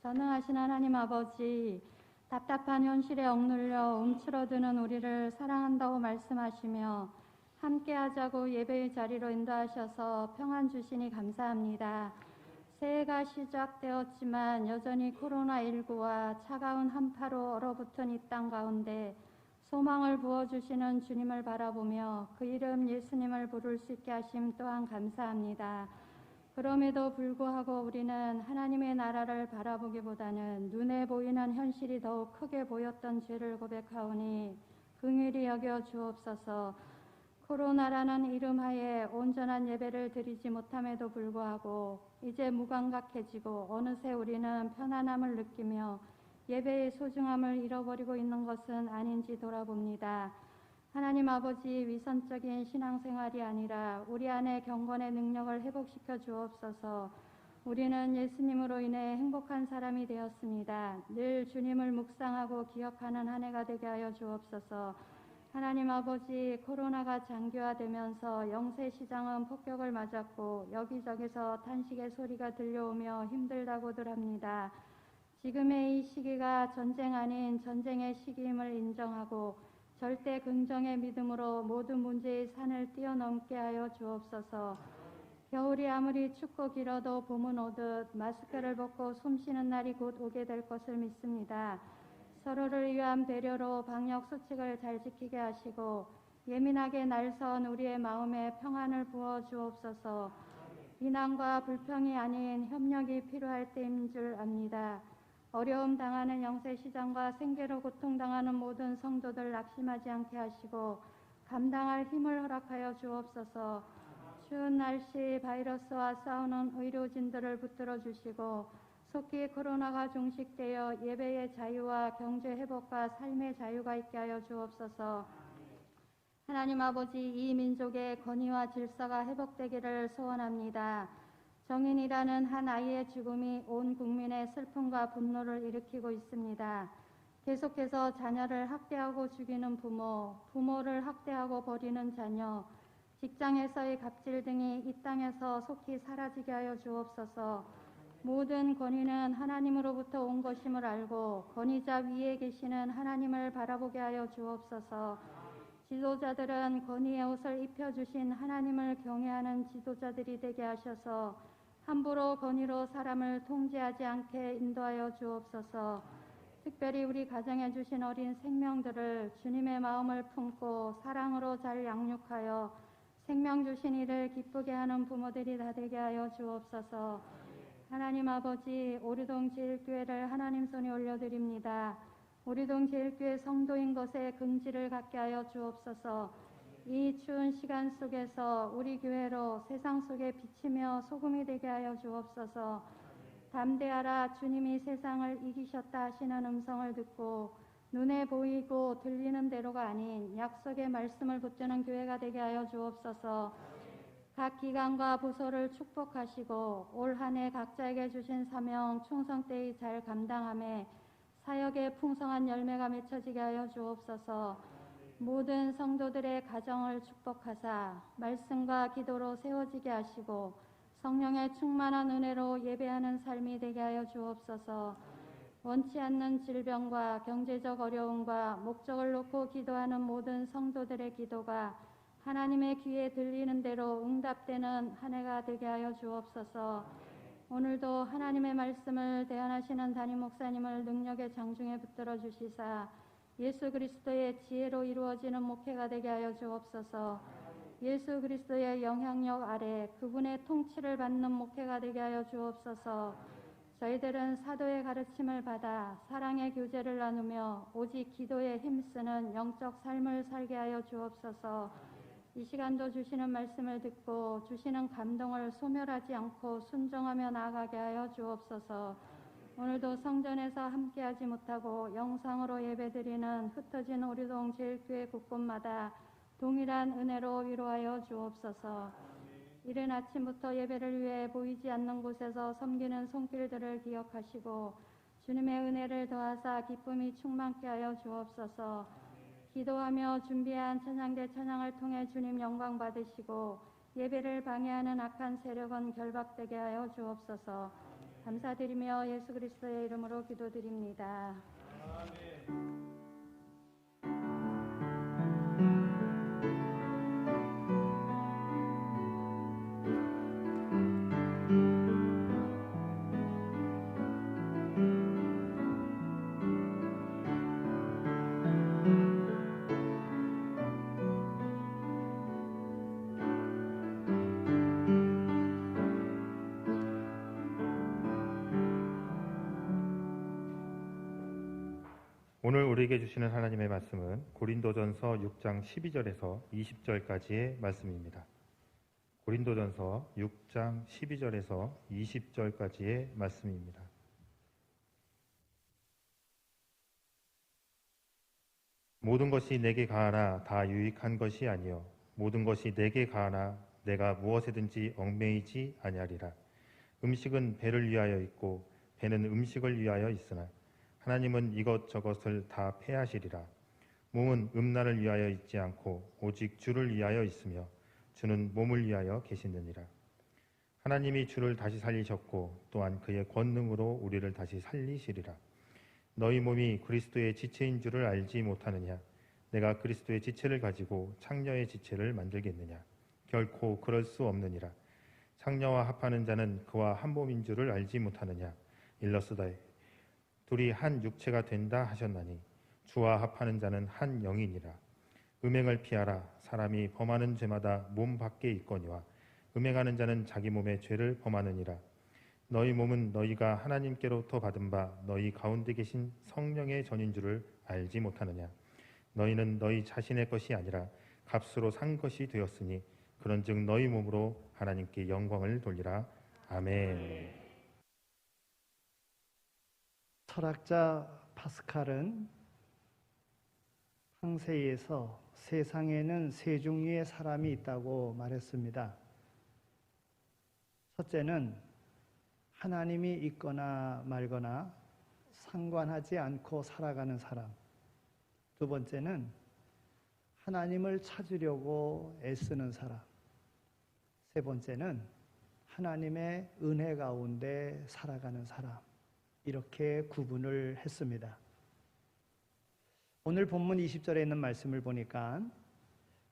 전능하신 하나님 아버지, 답답한 현실에 억눌려 움츠러드는 우리를 사랑한다고 말씀하시며 함께하자고 예배의 자리로 인도하셔서 평안 주시니 감사합니다. 새해가 시작되었지만 여전히 코로나19와 차가운 한파로 얼어붙은 이 땅 가운데 소망을 부어주시는 주님을 바라보며 그 이름 예수님을 부를 수 있게 하심 또한 감사합니다. 그럼에도 불구하고 우리는 하나님의 나라를 바라보기보다는 눈에 보이는 현실이 더욱 크게 보였던 죄를 고백하오니 긍휼히 여겨 주옵소서. 코로나라는 이름 하에 온전한 예배를 드리지 못함에도 불구하고 이제 무감각해지고 어느새 우리는 편안함을 느끼며 예배의 소중함을 잃어버리고 있는 것은 아닌지 돌아봅니다. 하나님 아버지, 위선적인 신앙생활이 아니라 우리 안에 경건의 능력을 회복시켜 주옵소서. 우리는 예수님으로 인해 행복한 사람이 되었습니다. 늘 주님을 묵상하고 기억하는 한 해가 되게 하여 주옵소서. 하나님 아버지, 코로나가 장기화되면서 영세시장은 폭격을 맞았고 여기저기서 탄식의 소리가 들려오며 힘들다고들 합니다. 지금의 이 시기가 전쟁 아닌 전쟁의 시기임을 인정하고 절대 긍정의 믿음으로 모든 문제의 산을 뛰어넘게 하여 주옵소서. 겨울이 아무리 춥고 길어도 봄은 오듯 마스크를 벗고 숨쉬는 날이 곧 오게 될 것을 믿습니다. 서로를 위한 배려로 방역 수칙을 잘 지키게 하시고 예민하게 날선 우리의 마음에 평안을 부어 주옵소서. 비난과 불평이 아닌 협력이 필요할 때인 줄 압니다. 어려움 당하는 영세시장과 생계로 고통당하는 모든 성도들 낙심하지 않게 하시고 감당할 힘을 허락하여 주옵소서. 추운 날씨 바이러스와 싸우는 의료진들을 붙들어 주시고 속히 코로나가 종식되어 예배의 자유와 경제 회복과 삶의 자유가 있게 하여 주옵소서. 하나님 아버지, 이 민족의 권위와 질서가 회복되기를 소원합니다. 정인이라는 한 아이의 죽음이 온 국민의 슬픔과 분노를 일으키고 있습니다. 계속해서 자녀를 학대하고 죽이는 부모, 부모를 학대하고 버리는 자녀, 직장에서의 갑질 등이 이 땅에서 속히 사라지게 하여 주옵소서. 모든 권위는 하나님으로부터 온 것임을 알고 권위자 위에 계시는 하나님을 바라보게 하여 주옵소서. 지도자들은 권위의 옷을 입혀주신 하나님을 경외하는 지도자들이 되게 하셔서 함부로 권위로 사람을 통제하지 않게 인도하여 주옵소서. 특별히 우리 가정에 주신 어린 생명들을 주님의 마음을 품고 사랑으로 잘 양육하여 생명 주신 이를 기쁘게 하는 부모들이 다 되게 하여 주옵소서. 하나님 아버지, 오류동 제일교회를 하나님 손에 올려드립니다. 오류동 제일교회 성도인 것에 긍지를 갖게 하여 주옵소서. 이 추운 시간 속에서 우리 교회로 세상 속에 비치며 소금이 되게 하여 주옵소서. 담대하라, 주님이 세상을 이기셨다 하시는 음성을 듣고 눈에 보이고 들리는 대로가 아닌 약속의 말씀을 붙드는 교회가 되게 하여 주옵소서. 각 기관과 부서를 축복하시고 올 한 해 각자에게 주신 사명 충성되이 잘 감당함에 사역의 풍성한 열매가 맺혀지게 하여 주옵소서. 모든 성도들의 가정을 축복하사 말씀과 기도로 세워지게 하시고 성령의 충만한 은혜로 예배하는 삶이 되게 하여 주옵소서. 원치 않는 질병과 경제적 어려움과 목적을 놓고 기도하는 모든 성도들의 기도가 하나님의 귀에 들리는 대로 응답되는 한 해가 되게 하여 주옵소서. 오늘도 하나님의 말씀을 대언하시는 담임 목사님을 능력의 장중에 붙들어 주시사 예수 그리스도의 지혜로 이루어지는 목회가 되게 하여 주옵소서. 예수 그리스도의 영향력 아래 그분의 통치를 받는 목회가 되게 하여 주옵소서. 저희들은 사도의 가르침을 받아 사랑의 교제를 나누며 오직 기도에 힘쓰는 영적 삶을 살게 하여 주옵소서. 이 시간도 주시는 말씀을 듣고 주시는 감동을 소멸하지 않고 순종하며 나아가게 하여 주옵소서. 오늘도 성전에서 함께하지 못하고 영상으로 예배드리는 흩어진 오류동 제일교회 곳곳마다 동일한 은혜로 위로하여 주옵소서. 이른 아침부터 예배를 위해 보이지 않는 곳에서 섬기는 손길들을 기억하시고 주님의 은혜를 더하사 기쁨이 충만케 하여 주옵소서. 기도하며 준비한 찬양대 찬양을 통해 주님 영광 받으시고 예배를 방해하는 악한 세력은 결박되게 하여 주옵소서. 감사드리며 예수 그리스도의 이름으로 기도드립니다. 오늘 우리에게 주시는 하나님의 말씀은 고린도전서 6장 12절에서 20절까지의 말씀입니다. 고린도전서 6장 12절에서 20절까지의 말씀입니다. 모든 것이 내게 가하나 다 유익한 것이 아니요 모든 것이 내게 가하나 내가 무엇에든지 얽매이지 아니하리라. 음식은 배를 위하여 있고 배는 음식을 위하여 있으나 하나님은 이것저것을 다 패하시리라. 몸은 음란을 위하여 있지 않고 오직 주를 위하여 있으며 주는 몸을 위하여 계시느니라. 하나님이 주를 다시 살리셨고 또한 그의 권능으로 우리를 다시 살리시리라. 너희 몸이 그리스도의 지체인 줄을 알지 못하느냐? 내가 그리스도의 지체를 가지고 창녀의 지체를 만들겠느냐? 결코 그럴 수 없느니라. 창녀와 합하는 자는 그와 한 몸인 줄을 알지 못하느냐? 일러스되 둘이 한 육체가 된다 하셨나니 주와 합하는 자는 한 영이니라. 음행을 피하라. 사람이 범하는 죄마다 몸 밖에 있거니와 음행하는 자는 자기 몸의 죄를 범하느니라. 너희 몸은 너희가 하나님께로부터 받은 바 너희 가운데 계신 성령의 전인 줄을 알지 못하느냐. 너희는 너희 자신의 것이 아니라 값으로 산 것이 되었으니 그런즉 너희 몸으로 하나님께 영광을 돌리라. 아멘. 철학자 파스칼은 항세에서 세상에는 세 종류의 사람이 있다고 말했습니다. 첫째는 하나님이 있거나 말거나 상관하지 않고 살아가는 사람. 두 번째는 하나님을 찾으려고 애쓰는 사람. 세 번째는 하나님의 은혜 가운데 살아가는 사람. 이렇게 구분을 했습니다. 오늘 본문 20절에 있는 말씀을 보니까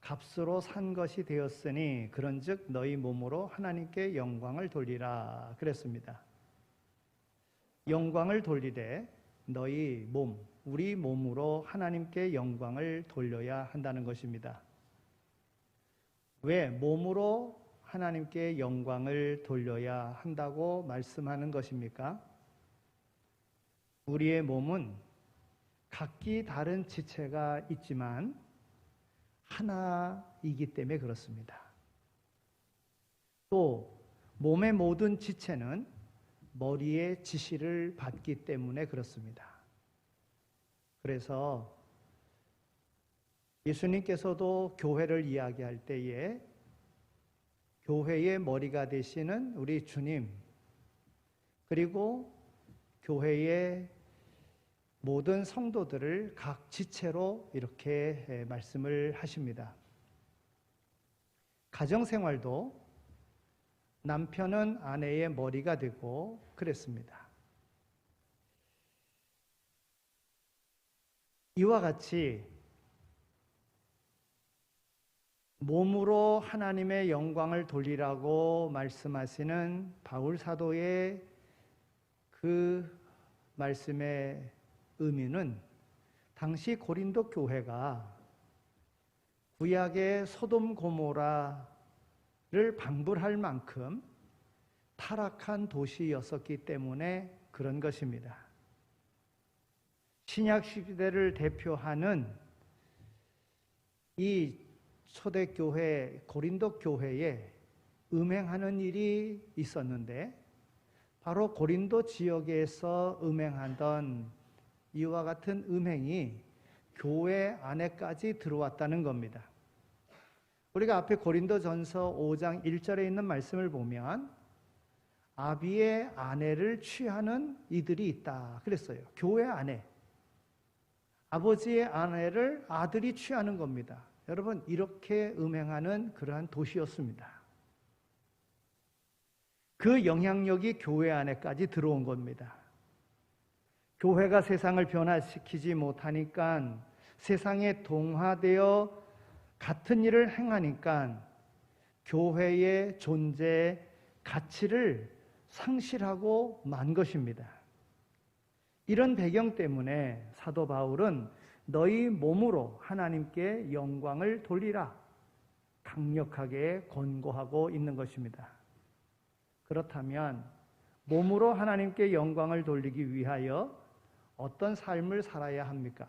값으로 산 것이 되었으니 그런즉 너희 몸으로 하나님께 영광을 돌리라 그랬습니다. 영광을 돌리되 너희 몸, 우리 몸으로 하나님께 영광을 돌려야 한다는 것입니다. 왜 몸으로 하나님께 영광을 돌려야 한다고 말씀하는 것입니까? 우리의 몸은 각기 다른 지체가 있지만 하나이기 때문에 그렇습니다. 또 몸의 모든 지체는 머리의 지시를 받기 때문에 그렇습니다. 그래서 예수님께서도 교회를 이야기할 때에 교회의 머리가 되시는 우리 주님, 그리고 교회의 모든 성도들을 각 지체로 이렇게 말씀을 하십니다. 가정생활도 남편은 아내의 머리가 되고 그랬습니다. 이와 같이 몸으로 하나님의 영광을 돌리라고 말씀하시는 바울 사도의 그 말씀의 의미는 당시 고린도 교회가 구약의 소돔 고모라를 방불할 만큼 타락한 도시였었기 때문에 그런 것입니다. 신약 시대를 대표하는 이 초대교회 고린도 교회에 음행하는 일이 있었는데 바로 고린도 지역에서 음행하던 이와 같은 음행이 교회 안에까지 들어왔다는 겁니다. 우리가 앞에 고린도전서 5장 1절에 있는 말씀을 보면 아비의 아내를 취하는 이들이 있다 그랬어요. 교회 안에 아버지의 아내를 아들이 취하는 겁니다. 여러분, 이렇게 음행하는 그러한 도시였습니다. 그 영향력이 교회 안에까지 들어온 겁니다. 교회가 세상을 변화시키지 못하니까, 세상에 동화되어 같은 일을 행하니까 교회의 존재 가치를 상실하고 만 것입니다. 이런 배경 때문에 사도 바울은 너희 몸으로 하나님께 영광을 돌리라 강력하게 권고하고 있는 것입니다. 그렇다면 몸으로 하나님께 영광을 돌리기 위하여 어떤 삶을 살아야 합니까?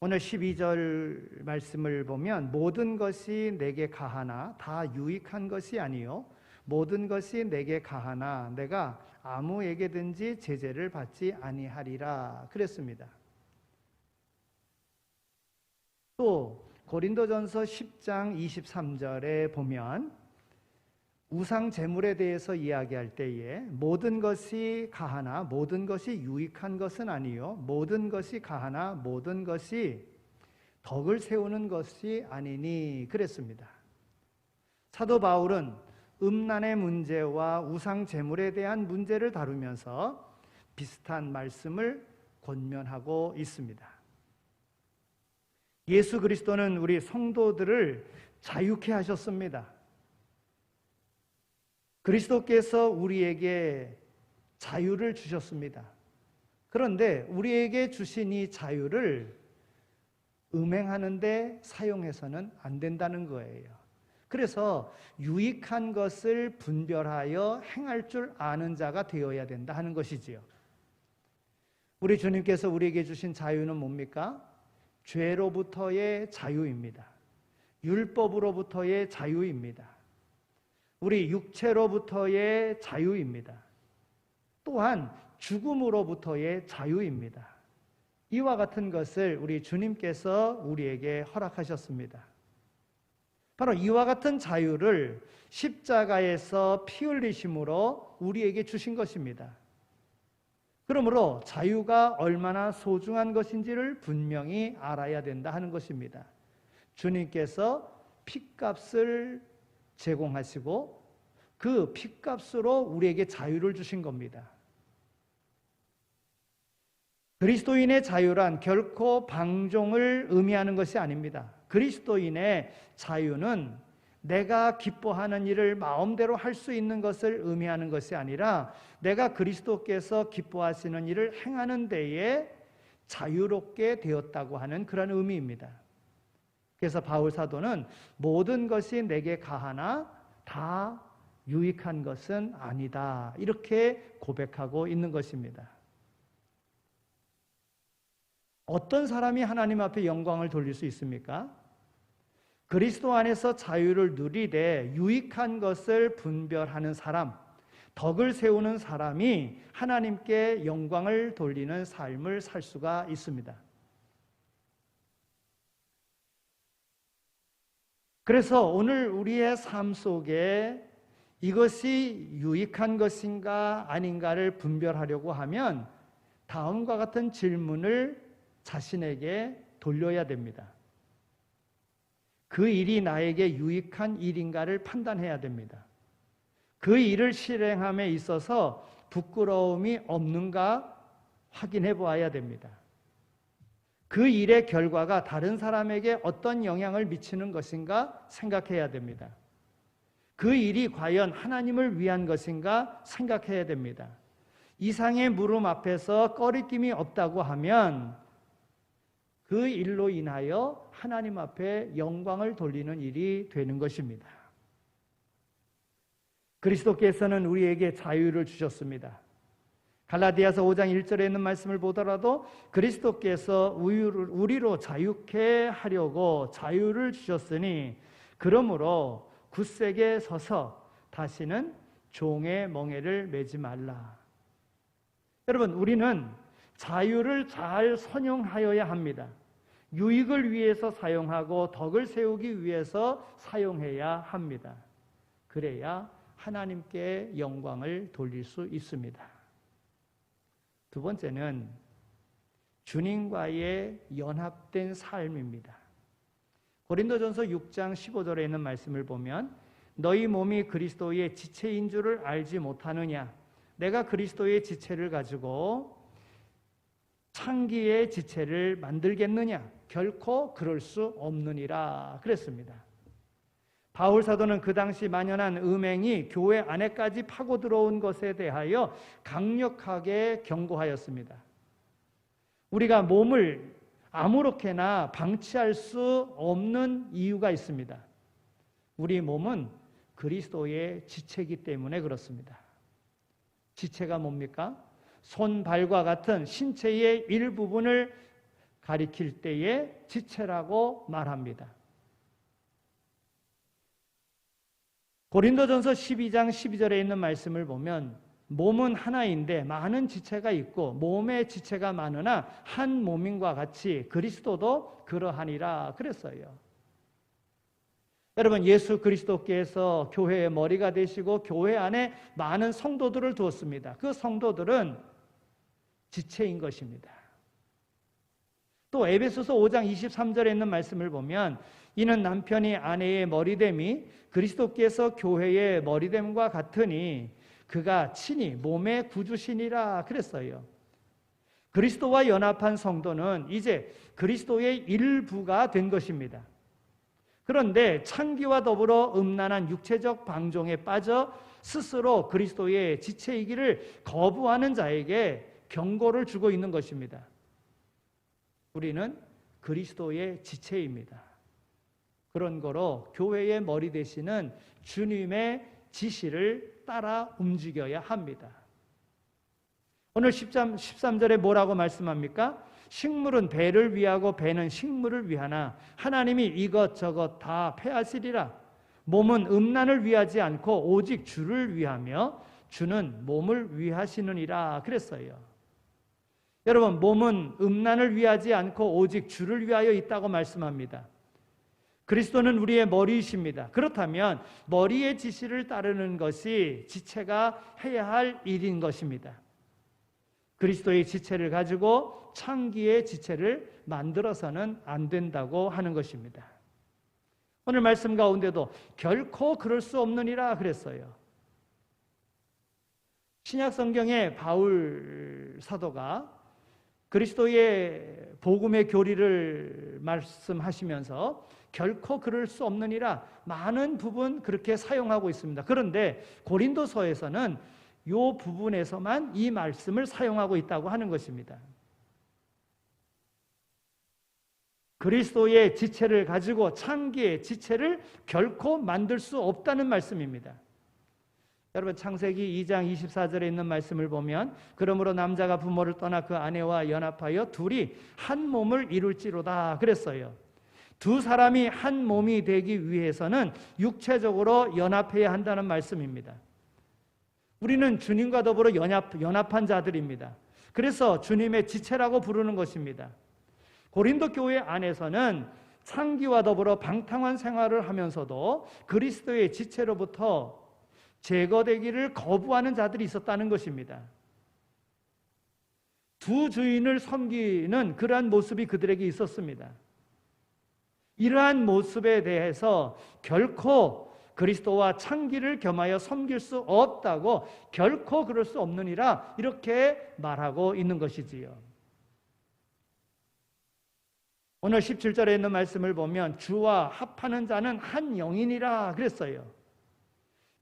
오늘 12절 말씀을 보면 모든 것이 내게 가하나 다 유익한 것이 아니요 모든 것이 내게 가하나 내가 아무에게든지 제재를 받지 아니하리라 그랬습니다. 또 고린도전서 10장 23절에 보면 우상 제물에 대해서 이야기할 때에 모든 것이 가하나 모든 것이 유익한 것은 아니요 모든 것이 가하나 모든 것이 덕을 세우는 것이 아니니 그랬습니다. 사도 바울은 음란의 문제와 우상 제물에 대한 문제를 다루면서 비슷한 말씀을 권면하고 있습니다. 예수 그리스도는 우리 성도들을 자유케 하셨습니다. 그리스도께서 우리에게 자유를 주셨습니다. 그런데 우리에게 주신 이 자유를 음행하는 데 사용해서는 안 된다는 거예요. 그래서 유익한 것을 분별하여 행할 줄 아는 자가 되어야 된다 하는 것이지요. 우리 주님께서 우리에게 주신 자유는 뭡니까? 죄로부터의 자유입니다. 율법으로부터의 자유입니다. 우리 육체로부터의 자유입니다. 또한 죽음으로부터의 자유입니다. 이와 같은 것을 우리 주님께서 우리에게 허락하셨습니다. 바로 이와 같은 자유를 십자가에서 피 흘리심으로 우리에게 주신 것입니다. 그러므로 자유가 얼마나 소중한 것인지를 분명히 알아야 된다 하는 것입니다. 주님께서 핏값을 제공하시고 그 핏값으로 우리에게 자유를 주신 겁니다. 그리스도인의 자유란 결코 방종을 의미하는 것이 아닙니다. 그리스도인의 자유는 내가 기뻐하는 일을 마음대로 할 수 있는 것을 의미하는 것이 아니라 내가 그리스도께서 기뻐하시는 일을 행하는 데에 자유롭게 되었다고 하는 그런 의미입니다. 그래서 바울 사도는 모든 것이 내게 가하나 다 유익한 것은 아니다 이렇게 고백하고 있는 것입니다. 어떤 사람이 하나님 앞에 영광을 돌릴 수 있습니까? 그리스도 안에서 자유를 누리되 유익한 것을 분별하는 사람, 덕을 세우는 사람이 하나님께 영광을 돌리는 삶을 살 수가 있습니다. 그래서 오늘 우리의 삶 속에 이것이 유익한 것인가 아닌가를 분별하려고 하면 다음과 같은 질문을 자신에게 돌려야 됩니다. 그 일이 나에게 유익한 일인가를 판단해야 됩니다. 그 일을 실행함에 있어서 부끄러움이 없는가 확인해 보아야 됩니다. 그 일의 결과가 다른 사람에게 어떤 영향을 미치는 것인가 생각해야 됩니다. 그 일이 과연 하나님을 위한 것인가 생각해야 됩니다. 이상의 물음 앞에서 꺼리낌이 없다고 하면 그 일로 인하여 하나님 앞에 영광을 돌리는 일이 되는 것입니다. 그리스도께서는 우리에게 자유를 주셨습니다. 갈라디아서 5장 1절에 있는 말씀을 보더라도 그리스도께서 우리로 자유케 하려고 자유를 주셨으니 그러므로 굳세게 서서 다시는 종의 멍에를 매지 말라. 여러분, 우리는 자유를 잘 선용하여야 합니다. 유익을 위해서 사용하고 덕을 세우기 위해서 사용해야 합니다. 그래야 하나님께 영광을 돌릴 수 있습니다. 두 번째는 주님과의 연합된 삶입니다. 고린도전서 6장 15절에 있는 말씀을 보면 너희 몸이 그리스도의 지체인 줄을 알지 못하느냐? 내가 그리스도의 지체를 가지고 창기의 지체를 만들겠느냐? 결코 그럴 수 없느니라 그랬습니다. 바울 사도는 그 당시 만연한 음행이 교회 안에까지 파고 들어온 것에 대하여 강력하게 경고하였습니다. 우리가 몸을 아무렇게나 방치할 수 없는 이유가 있습니다. 우리 몸은 그리스도의 지체이기 때문에 그렇습니다. 지체가 뭡니까? 손, 발과 같은 신체의 일부분을 가리킬 때에 지체라고 말합니다. 고린도전서 12장 12절에 있는 말씀을 보면 몸은 하나인데 많은 지체가 있고 몸의 지체가 많으나 한 몸인과 같이 그리스도도 그러하니라 그랬어요. 여러분, 예수 그리스도께서 교회의 머리가 되시고 교회 안에 많은 성도들을 두었습니다. 그 성도들은 지체인 것입니다. 또 에베소서 5장 23절에 있는 말씀을 보면 이는 남편이 아내의 머리됨이 그리스도께서 교회의 머리됨과 같으니 그가 친히 몸의 구주시니라 그랬어요. 그리스도와 연합한 성도는 이제 그리스도의 일부가 된 것입니다. 그런데 창기와 더불어 음란한 육체적 방종에 빠져 스스로 그리스도의 지체이기를 거부하는 자에게 경고를 주고 있는 것입니다. 우리는 그리스도의 지체입니다. 그런 거로 교회의 머리 되시는 주님의 지시를 따라 움직여야 합니다. 오늘 13절에 뭐라고 말씀합니까? 식물은 배를 위하고 배는 식물을 위하나 하나님이 이것저것 다 패하시리라. 몸은 음란을 위하지 않고 오직 주를 위하며 주는 몸을 위하시느니라 그랬어요. 여러분, 몸은 음란을 위하지 않고 오직 주를 위하여 있다고 말씀합니다. 그리스도는 우리의 머리이십니다. 그렇다면 머리의 지시를 따르는 것이 지체가 해야 할 일인 것입니다. 그리스도의 지체를 가지고 창기의 지체를 만들어서는 안 된다고 하는 것입니다. 오늘 말씀 가운데도 결코 그럴 수 없느니라 그랬어요. 신약 성경에 바울 사도가 그리스도의 복음의 교리를 말씀하시면서 결코 그럴 수 없느니라 많은 부분 그렇게 사용하고 있습니다. 그런데 고린도서에서는 이 부분에서만 이 말씀을 사용하고 있다고 하는 것입니다. 그리스도의 지체를 가지고 창기의 지체를 결코 만들 수 없다는 말씀입니다. 여러분, 창세기 2장 24절에 있는 말씀을 보면 그러므로 남자가 부모를 떠나 그 아내와 연합하여 둘이 한 몸을 이룰지로다 그랬어요. 두 사람이 한 몸이 되기 위해서는 육체적으로 연합해야 한다는 말씀입니다. 우리는 주님과 더불어 연합한 자들입니다. 그래서 주님의 지체라고 부르는 것입니다. 고린도 교회 안에서는 창기와 더불어 방탕한 생활을 하면서도 그리스도의 지체로부터 제거되기를 거부하는 자들이 있었다는 것입니다. 두 주인을 섬기는 그러한 모습이 그들에게 있었습니다. 이러한 모습에 대해서 결코 그리스도와 창기를 겸하여 섬길 수 없다고, 결코 그럴 수 없느니라 이렇게 말하고 있는 것이지요. 오늘 17절에 있는 말씀을 보면 주와 합하는 자는 한 영이니라 그랬어요.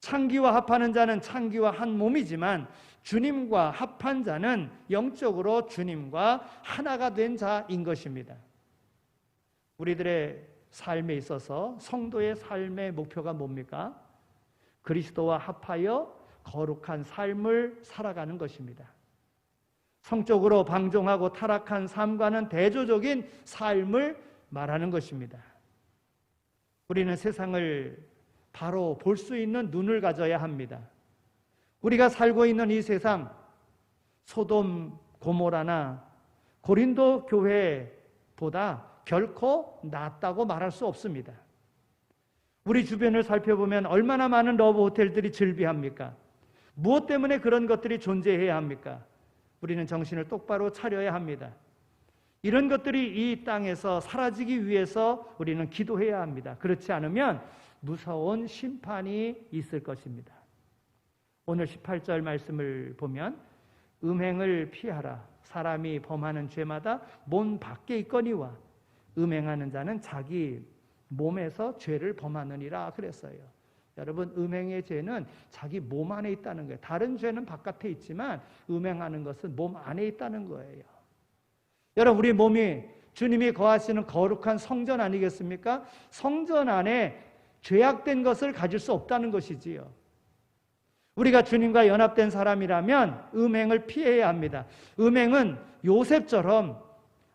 창기와 합하는 자는 창기와 한 몸이지만 주님과 합한 자는 영적으로 주님과 하나가 된 자인 것입니다. 우리들의 삶에 있어서 성도의 삶의 목표가 뭡니까? 그리스도와 합하여 거룩한 삶을 살아가는 것입니다. 성적으로 방종하고 타락한 삶과는 대조적인 삶을 말하는 것입니다. 우리는 세상을 바로 볼 수 있는 눈을 가져야 합니다. 우리가 살고 있는 이 세상, 소돔 고모라나 고린도 교회보다 결코 낫다고 말할 수 없습니다. 우리 주변을 살펴보면 얼마나 많은 러브 호텔들이 즐비합니까? 무엇 때문에 그런 것들이 존재해야 합니까? 우리는 정신을 똑바로 차려야 합니다. 이런 것들이 이 땅에서 사라지기 위해서 우리는 기도해야 합니다. 그렇지 않으면 무서운 심판이 있을 것입니다. 오늘 18절 말씀을 보면 음행을 피하라. 사람이 범하는 죄마다 몸 밖에 있거니와 음행하는 자는 자기 몸에서 죄를 범하느니라 그랬어요. 여러분, 음행의 죄는 자기 몸 안에 있다는 거예요. 다른 죄는 바깥에 있지만 음행하는 것은 몸 안에 있다는 거예요. 여러분, 우리 몸이 주님이 거하시는 거룩한 성전 아니겠습니까? 성전 안에 죄악된 것을 가질 수 없다는 것이지요. 우리가 주님과 연합된 사람이라면 음행을 피해야 합니다. 음행은 요셉처럼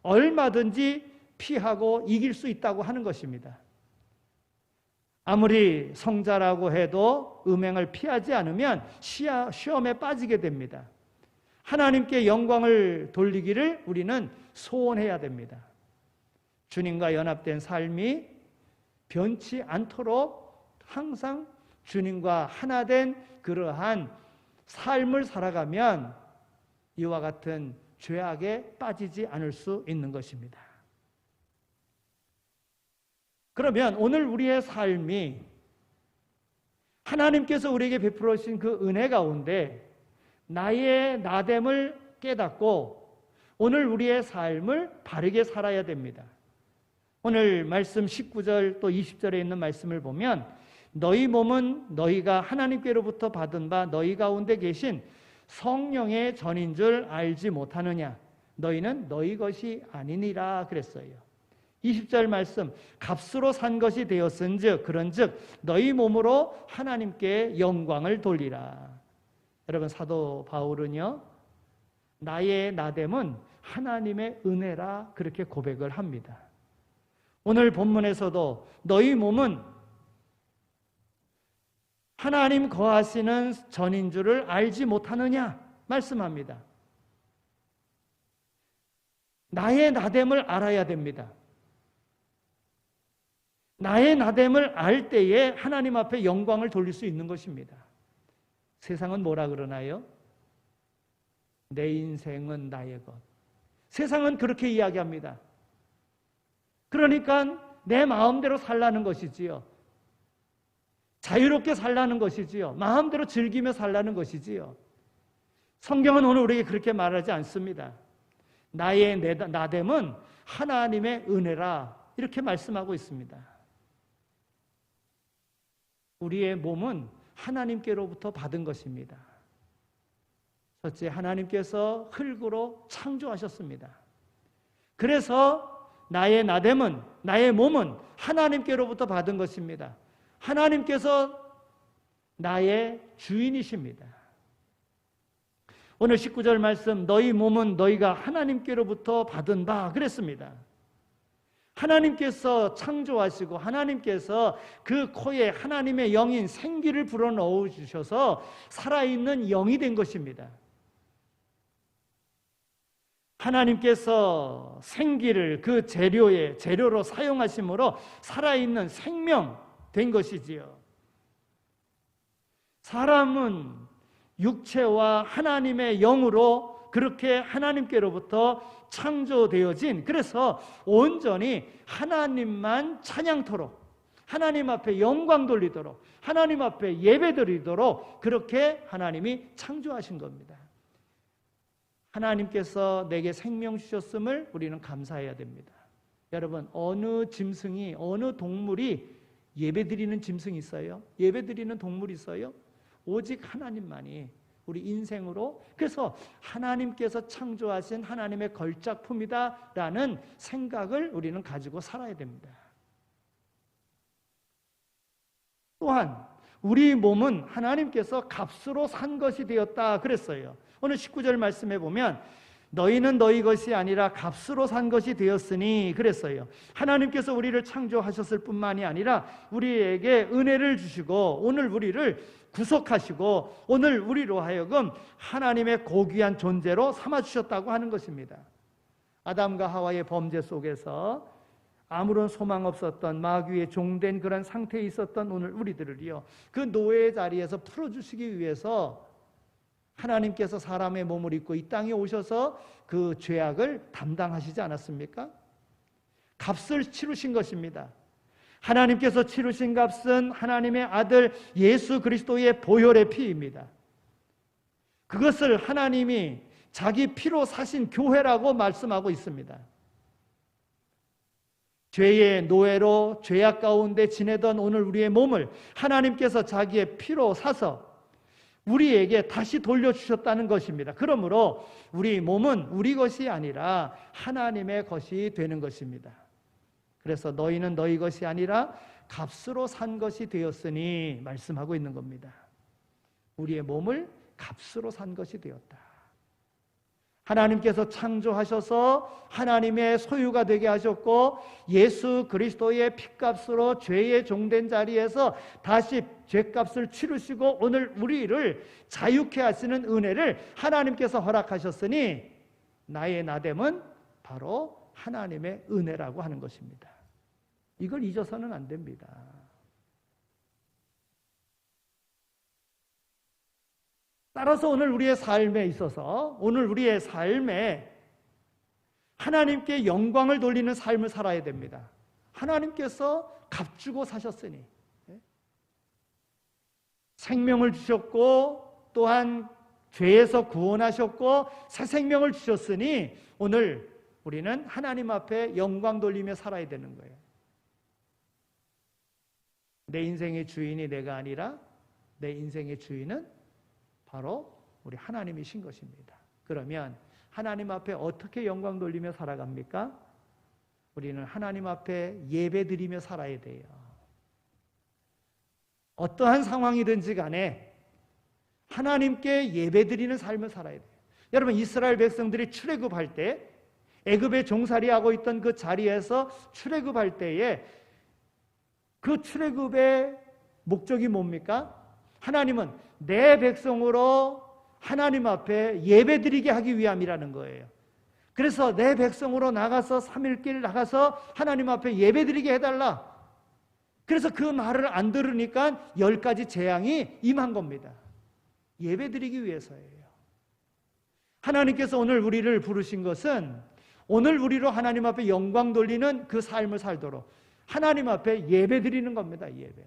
얼마든지 피하고 이길 수 있다고 하는 것입니다. 아무리 성자라고 해도 음행을 피하지 않으면 시험에 빠지게 됩니다. 하나님께 영광을 돌리기를 우리는 소원해야 됩니다. 주님과 연합된 삶이 변치 않도록 항상 주님과 하나 된 그러한 삶을 살아가면 이와 같은 죄악에 빠지지 않을 수 있는 것입니다. 그러면 오늘 우리의 삶이 하나님께서 우리에게 베풀어 주신 그 은혜 가운데 나의 나됨을 깨닫고 오늘 우리의 삶을 바르게 살아야 됩니다. 오늘 말씀 19절 또 20절에 있는 말씀을 보면 너희 몸은 너희가 하나님께로부터 받은 바 너희 가운데 계신 성령의 전인 줄 알지 못하느냐. 너희는 너희 것이 아니니라 그랬어요. 20절 말씀, 값으로 산 것이 되었은즉 그런즉 너희 몸으로 하나님께 영광을 돌리라. 여러분, 사도 바울은요, 나의 나됨은 하나님의 은혜라 그렇게 고백을 합니다. 오늘 본문에서도 너희 몸은 하나님 거하시는 전인 줄을 알지 못하느냐 말씀합니다. 나의 나됨을 알아야 됩니다. 나의 나됨을 알 때에 하나님 앞에 영광을 돌릴 수 있는 것입니다. 세상은 뭐라 그러나요? 내 인생은 나의 것. 세상은 그렇게 이야기합니다. 그러니까 내 마음대로 살라는 것이지요. 자유롭게 살라는 것이지요. 마음대로 즐기며 살라는 것이지요. 성경은 오늘 우리에게 그렇게 말하지 않습니다. 나의 나됨은 하나님의 은혜라 이렇게 말씀하고 있습니다. 우리의 몸은 하나님께로부터 받은 것입니다. 첫째, 하나님께서 흙으로 창조하셨습니다. 그래서 나의 나됨은, 나의 몸은 하나님께로부터 받은 것입니다. 하나님께서 나의 주인이십니다. 오늘 19절 말씀, 너희 몸은 너희가 하나님께로부터 받은 바 그랬습니다. 하나님께서 창조하시고 하나님께서 그 코에 하나님의 영인 생기를 불어넣어 주셔서 살아있는 영이 된 것입니다. 하나님께서 생기를 그 재료로 사용하심으로 살아있는 생명 된 것이지요. 사람은 육체와 하나님의 영으로 그렇게 하나님께로부터 창조되어진, 그래서 온전히 하나님만 찬양토록, 하나님 앞에 영광 돌리도록, 하나님 앞에 예배드리도록 그렇게 하나님이 창조하신 겁니다. 하나님께서 내게 생명 주셨음을 우리는 감사해야 됩니다. 여러분, 어느 짐승이, 어느 동물이 예배드리는 짐승이 있어요? 예배드리는 동물이 있어요? 오직 하나님만이 우리 인생으로, 그래서 하나님께서 창조하신 하나님의 걸작품이다라는 생각을 우리는 가지고 살아야 됩니다. 또한 우리 몸은 하나님께서 값으로 산 것이 되었다 그랬어요. 오늘 19절 말씀해 보면 너희는 너희 것이 아니라 값으로 산 것이 되었으니 그랬어요. 하나님께서 우리를 창조하셨을 뿐만이 아니라 우리에게 은혜를 주시고 오늘 우리를 구속하시고 오늘 우리로 하여금 하나님의 고귀한 존재로 삼아주셨다고 하는 것입니다. 아담과 하와의 범죄 속에서 아무런 소망 없었던 마귀의 종된 그런 상태에 있었던 오늘 우리들을요, 그 노예의 자리에서 풀어주시기 위해서 하나님께서 사람의 몸을 입고 이 땅에 오셔서 그 죄악을 담당하시지 않았습니까? 값을 치르신 것입니다. 하나님께서 치르신 값은 하나님의 아들 예수 그리스도의 보혈의 피입니다. 그것을 하나님이 자기 피로 사신 교회라고 말씀하고 있습니다. 죄의 노예로 죄악 가운데 지내던 오늘 우리의 몸을 하나님께서 자기의 피로 사서 우리에게 다시 돌려주셨다는 것입니다. 그러므로 우리 몸은 우리 것이 아니라 하나님의 것이 되는 것입니다. 그래서 너희는 너희 것이 아니라 값으로 산 것이 되었으니 말씀하고 있는 겁니다. 우리의 몸을 값으로 산 것이 되었다. 하나님께서 창조하셔서 하나님의 소유가 되게 하셨고 예수 그리스도의 피값으로 죄의 종된 자리에서 다시 죄값을 치르시고 오늘 우리를 자유케 하시는 은혜를 하나님께서 허락하셨으니 나의 나됨은 바로 하나님의 은혜라고 하는 것입니다. 이걸 잊어서는 안 됩니다. 따라서 오늘 우리의 삶에 있어서 오늘 우리의 삶에 하나님께 영광을 돌리는 삶을 살아야 됩니다. 하나님께서 값주고 사셨으니 생명을 주셨고 또한 죄에서 구원하셨고 새 생명을 주셨으니 오늘 우리는 하나님 앞에 영광 돌리며 살아야 되는 거예요. 내 인생의 주인이 내가 아니라 내 인생의 주인은 바로 우리 하나님이신 것입니다. 그러면 하나님 앞에 어떻게 영광 돌리며 살아갑니까? 우리는 하나님 앞에 예배드리며 살아야 돼요. 어떠한 상황이든지 간에 하나님께 예배드리는 삶을 살아야 돼요. 여러분 이스라엘 백성들이 출애굽할 때 애굽에 종살이하고 있던 그 자리에서 출애굽할 때에 그 출애굽의 목적이 뭡니까? 하나님은 내 백성으로 하나님 앞에 예배드리게 하기 위함이라는 거예요. 그래서 내 백성으로 나가서 3일길 나가서 하나님 앞에 예배드리게 해달라. 그래서 그 말을 안 들으니까 10가지 재앙이 임한 겁니다. 예배드리기 위해서예요. 하나님께서 오늘 우리를 부르신 것은 오늘 우리로 하나님 앞에 영광 돌리는 그 삶을 살도록 하나님 앞에 예배드리는 겁니다. 예배.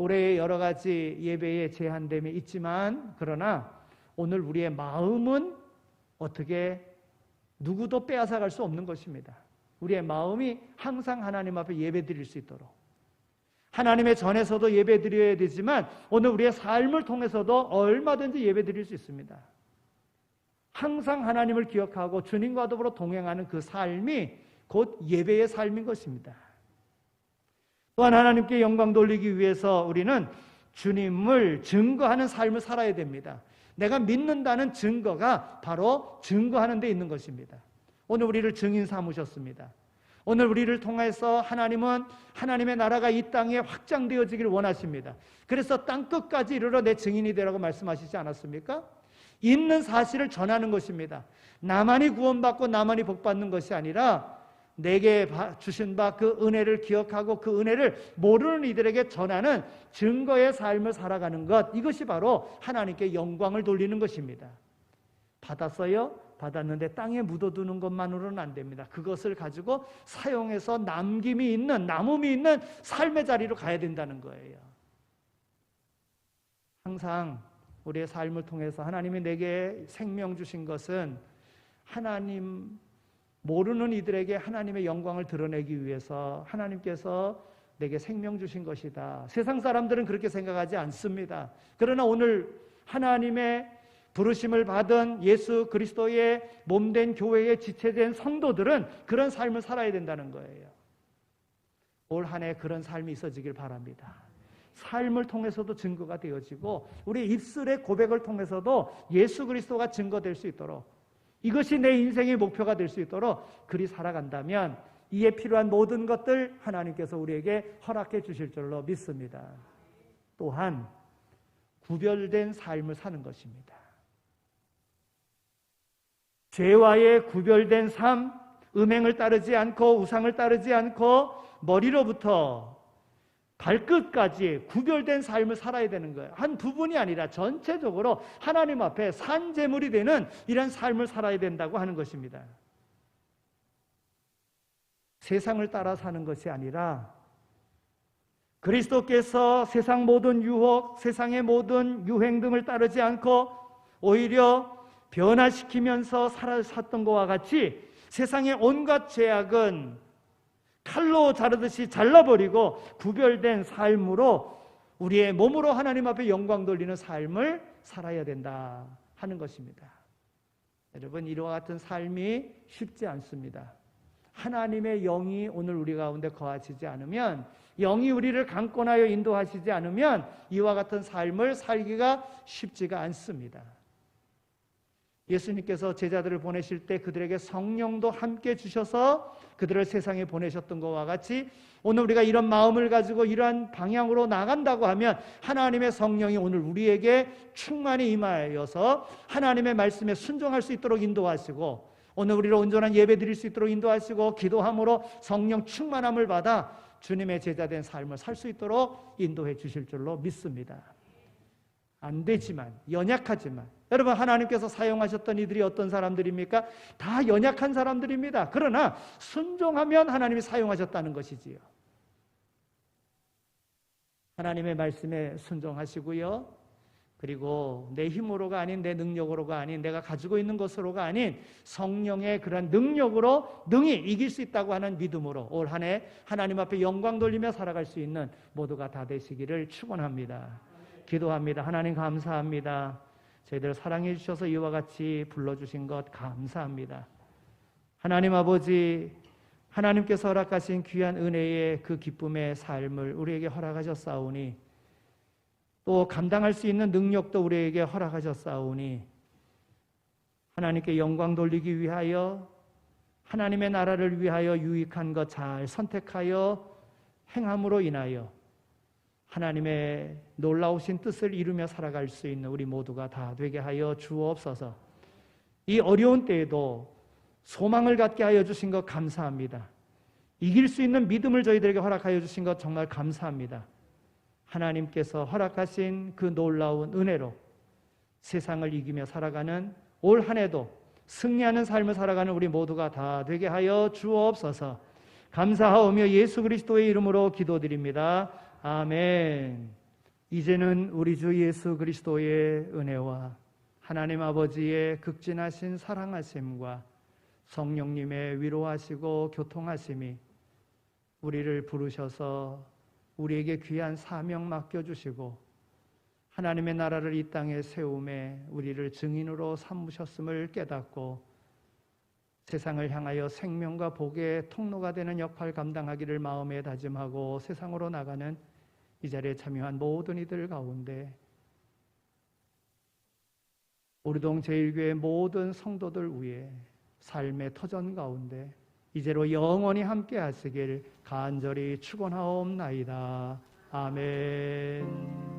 올해의 여러 가지 예배의 제한됨이 있지만 그러나 오늘 우리의 마음은 어떻게 누구도 빼앗아갈 수 없는 것입니다. 우리의 마음이 항상 하나님 앞에 예배드릴 수 있도록 하나님의 전에서도 예배드려야 되지만 오늘 우리의 삶을 통해서도 얼마든지 예배드릴 수 있습니다. 항상 하나님을 기억하고 주님과 더불어 동행하는 그 삶이 곧 예배의 삶인 것입니다. 또한 하나님께 영광 돌리기 위해서 우리는 주님을 증거하는 삶을 살아야 됩니다. 내가 믿는다는 증거가 바로 증거하는 데 있는 것입니다. 오늘 우리를 증인 삼으셨습니다. 오늘 우리를 통해서 하나님은 하나님의 나라가 이 땅에 확장되어지길 원하십니다. 그래서 땅 끝까지 이르러 내 증인이 되라고 말씀하시지 않았습니까? 있는 사실을 전하는 것입니다. 나만이 구원받고 나만이 복받는 것이 아니라 내게 주신 바 그 은혜를 기억하고 그 은혜를 모르는 이들에게 전하는 증거의 삶을 살아가는 것, 이것이 바로 하나님께 영광을 돌리는 것입니다. 받았어요? 받았는데 땅에 묻어두는 것만으로는 안 됩니다. 그것을 가지고 사용해서 남김이 있는, 남음이 있는 삶의 자리로 가야 된다는 거예요. 항상 우리의 삶을 통해서 하나님이 내게 생명 주신 것은 하나님 모르는 이들에게 하나님의 영광을 드러내기 위해서 하나님께서 내게 생명 주신 것이다. 세상 사람들은 그렇게 생각하지 않습니다. 그러나 오늘 하나님의 부르심을 받은 예수 그리스도의 몸된 교회의 지체된 성도들은 그런 삶을 살아야 된다는 거예요. 올 한 해 그런 삶이 있어지길 바랍니다. 삶을 통해서도 증거가 되어지고 우리 입술의 고백을 통해서도 예수 그리스도가 증거될 수 있도록, 이것이 내 인생의 목표가 될 수 있도록 그리 살아간다면 이에 필요한 모든 것들 하나님께서 우리에게 허락해 주실 줄로 믿습니다. 또한 구별된 삶을 사는 것입니다. 죄와의 구별된 삶, 음행을 따르지 않고 우상을 따르지 않고 머리로부터 발끝까지 구별된 삶을 살아야 되는 거예요. 한 부분이 아니라 전체적으로 하나님 앞에 산제물이 되는 이런 삶을 살아야 된다고 하는 것입니다. 세상을 따라 사는 것이 아니라 그리스도께서 세상 모든 유혹, 세상의 모든 유행 등을 따르지 않고 오히려 변화시키면서 살았던 것과 같이 세상의 온갖 죄악은 칼로 자르듯이 잘라버리고 구별된 삶으로 우리의 몸으로 하나님 앞에 영광 돌리는 삶을 살아야 된다 하는 것입니다. 여러분, 이와 같은 삶이 쉽지 않습니다. 하나님의 영이 오늘 우리 가운데 거하시지 않으면, 영이 우리를 강권하여 인도하시지 않으면 이와 같은 삶을 살기가 쉽지가 않습니다. 예수님께서 제자들을 보내실 때 그들에게 성령도 함께 주셔서 그들을 세상에 보내셨던 것과 같이 오늘 우리가 이런 마음을 가지고 이러한 방향으로 나간다고 하면 하나님의 성령이 오늘 우리에게 충만히 임하여서 하나님의 말씀에 순종할 수 있도록 인도하시고, 오늘 우리를 온전한 예배 드릴 수 있도록 인도하시고, 기도함으로 성령 충만함을 받아 주님의 제자된 삶을 살 수 있도록 인도해 주실 줄로 믿습니다. 안 되지만, 연약하지만, 여러분, 하나님께서 사용하셨던 이들이 어떤 사람들입니까? 다 연약한 사람들입니다. 그러나 순종하면 하나님이 사용하셨다는 것이지요. 하나님의 말씀에 순종하시고요, 그리고 내 힘으로가 아닌, 내 능력으로가 아닌, 내가 가지고 있는 것으로가 아닌 성령의 그런 능력으로 능히 이길 수 있다고 하는 믿음으로 올 한 해 하나님 앞에 영광 돌리며 살아갈 수 있는 모두가 다 되시기를 축원합니다. 기도합니다. 하나님 감사합니다. 저희들 사랑해 주셔서 이와 같이 불러주신 것 감사합니다. 하나님 아버지, 하나님께서 허락하신 귀한 은혜의 그 기쁨의 삶을 우리에게 허락하셨사오니, 또 감당할 수 있는 능력도 우리에게 허락하셨사오니, 하나님께 영광 돌리기 위하여, 하나님의 나라를 위하여 유익한 것 잘 선택하여 행함으로 인하여 하나님의 놀라우신 뜻을 이루며 살아갈 수 있는 우리 모두가 다 되게 하여 주옵소서. 이 어려운 때에도 소망을 갖게 하여 주신 것 감사합니다. 이길 수 있는 믿음을 저희들에게 허락하여 주신 것 정말 감사합니다. 하나님께서 허락하신 그 놀라운 은혜로 세상을 이기며 살아가는 올 한 해도 승리하는 삶을 살아가는 우리 모두가 다 되게 하여 주옵소서. 감사하오며 예수 그리스도의 이름으로 기도드립니다. 아멘. 이제는 우리 주 예수 그리스도의 은혜와 하나님 아버지의 극진하신 사랑하심과 성령님의 위로하시고 교통하심이 우리를 부르셔서 우리에게 귀한 사명 맡겨주시고 하나님의 나라를 이 땅에 세움에 우리를 증인으로 삼으셨음을 깨닫고 세상을 향하여 생명과 복의 통로가 되는 역할 감당하기를 마음에 다짐하고 세상으로 나가는 이 자리에 참여한 모든 이들 가운데 우리동 제1교회 모든 성도들 위해 삶의 터전 가운데 이제로 영원히 함께 하시길 간절히 축원하옵나이다. 아멘.